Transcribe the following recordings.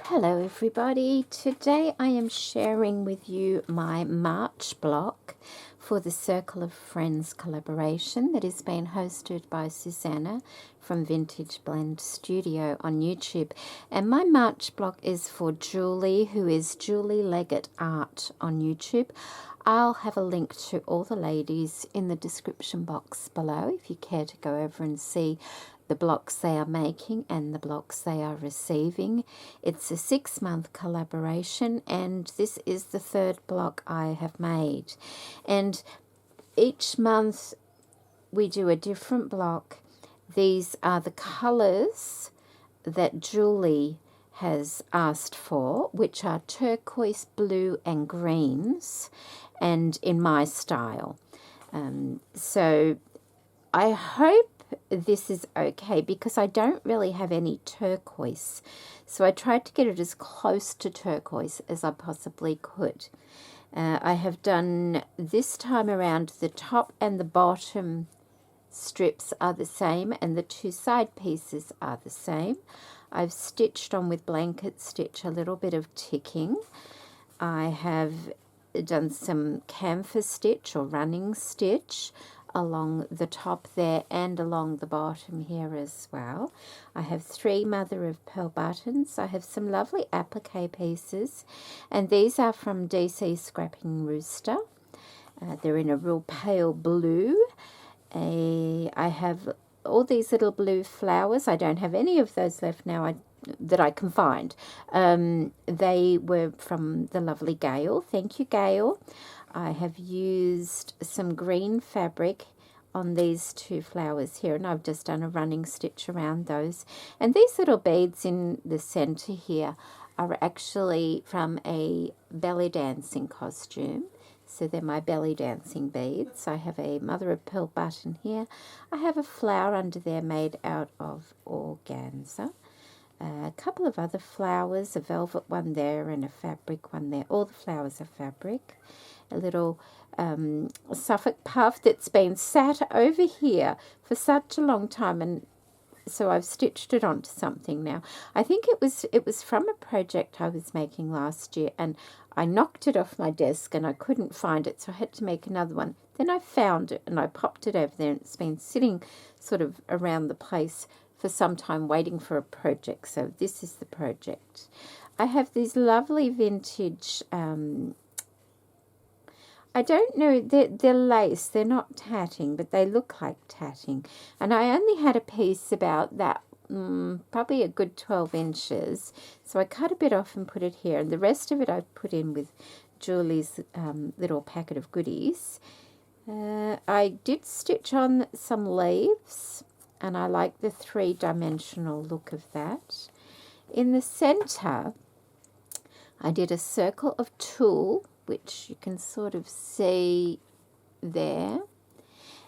Hello everybody, today I am sharing with you my March block for the Circle of Friends collaboration that is being hosted by Susanna from Vintage Blend Studio on YouTube. And my March block is for Julie, who is JulieLeggettArt on YouTube. I'll have a link to all the ladies in the description box below if you care to go over and see the blocks they are making and the blocks they are receiving. It's a 6-month collaboration, and this is the 3rd block I have made. And each month we do a different block. These are the colours that Julie has asked for, which are turquoise, blue and greens, and in my style. So I hope this is okay because I don't really have any turquoise. So I tried to get it as close to turquoise as I possibly could. I have done this time around the top and the bottom strips are the same and the 2 side pieces are the same. I've stitched on with blanket stitch a little bit of ticking. I have done some canvas stitch or running stitch along the top there and along the bottom here as well. I have 3 mother of pearl buttons. I have some lovely applique pieces, and these are from DC Scrapping Rooster. They're in a real pale blue. I have all these little blue flowers. I don't have any of those left now that I can find. They were from the lovely Gail. Thank you, Gail. I have used some green fabric on these 2 flowers here, and I've just done a running stitch around those. And these little beads in the center here are actually from a belly dancing costume. So they're my belly dancing beads. I have a mother of pearl button here. I have a flower under there made out of organza. A couple of other flowers, a velvet one there and a fabric one there. All the flowers are fabric. A little Suffolk puff that's been sat over here for such a long time, and so I've stitched it onto something now. I think it was from a project I was making last year, and I knocked it off my desk and I couldn't find it, so I had to make another one. Then I found it and I popped it over there, and it's been sitting sort of around the place for some time waiting for a project. So this is the project. I have these lovely vintage I don't know, they're lace, they're not tatting, but they look like tatting. And I only had a piece about that, probably a good 12 inches. So I cut a bit off and put it here. And the rest of it I put in with Julie's little packet of goodies. I did stitch on some leaves, and I like the 3-dimensional look of that. In the center, I did a circle of tulle, which you can sort of see there.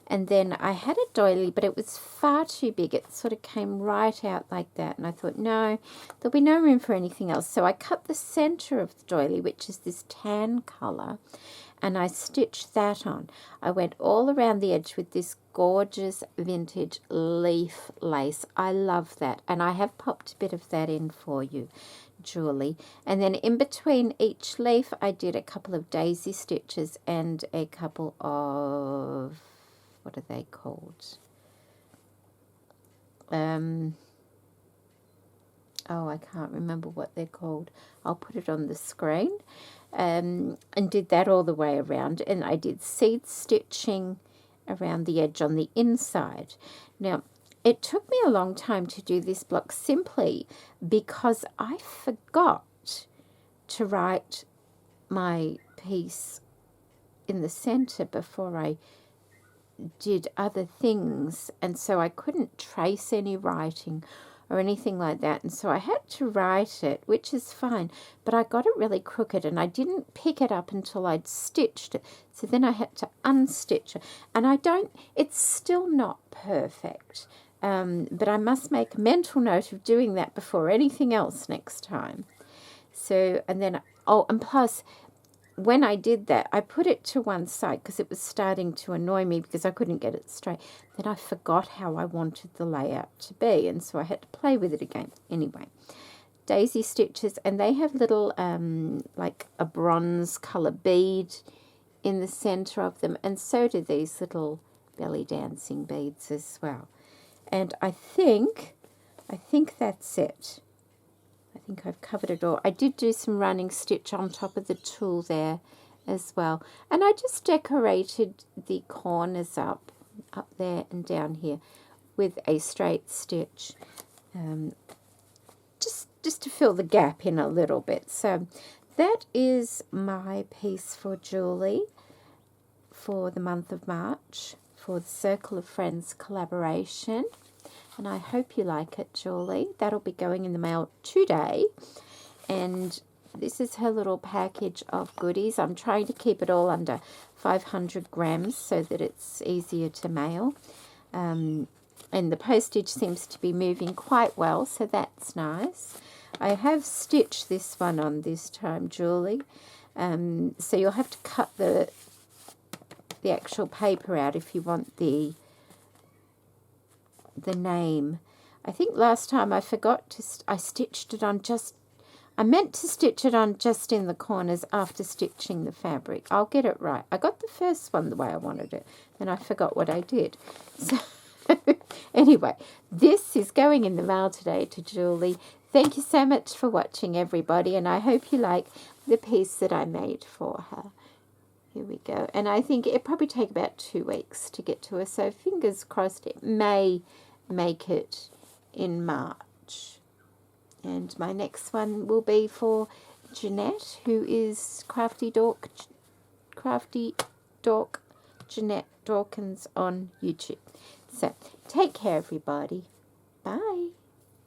And then I had a doily, but it was far too big. It sort of came right out like that. And I thought, no, there'll be no room for anything else. So I cut the center of the doily, which is this tan color, and I stitched that on. I went all around the edge with this gorgeous vintage leaf lace. I love that. And I have popped a bit of that in for you, Julie. And then in between each leaf, I did a couple of daisy stitches and a couple of, what are they called? Oh, I can't remember what they're called. I'll put it on the screen. And did that all the way around. And I did seed stitching around the edge on the inside. Now, it took me a long time to do this block simply because I forgot to write my piece in the center before I did other things, and so I couldn't trace any writing or anything like that, and so I had to write it, which is fine, but I got it really crooked and I didn't pick it up until I'd stitched it, so then I had to unstitch it, and it's still not perfect, but I must make a mental note of doing that before anything else next time. So, and then, and plus, when I did that, I put it to one side because it was starting to annoy me because I couldn't get it straight. Then I forgot how I wanted the layout to be, and so I had to play with it again. Anyway, daisy stitches, and they have little like a bronze colour bead in the center of them, and so do these little belly dancing beads as well. And I think that's it. I think I've covered it all. I did do some running stitch on top of the tulle there as well, and I just decorated the corners up there and down here with a straight stitch, just to fill the gap in a little bit. So that is my piece for Julie for the month of March for the Circle of Friends collaboration, and I hope you like it, Julie. That'll be going in the mail today, and this is her little package of goodies. I'm trying to keep it all under 500 grams so that it's easier to mail, and the postage seems to be moving quite well, so that's nice. I have stitched this one on this time, Julie, so you'll have to cut the actual paper out if you want the name. I think last time I forgot to, I stitched it on just, I meant to stitch it on just in the corners after stitching the fabric. I'll get it right. I got the first one the way I wanted it, and I forgot what I did. So anyway, this is going in the mail today to Julie. Thank you so much for watching, everybody, and I hope you like the piece that I made for her. Here we go. And I think it'll probably take about 2 weeks to get to her, so fingers crossed it may make it in March. And my next one will be for Jeanette, who is Crafty Dork Jeanette Dawkins on YouTube. So take care, everybody. Bye.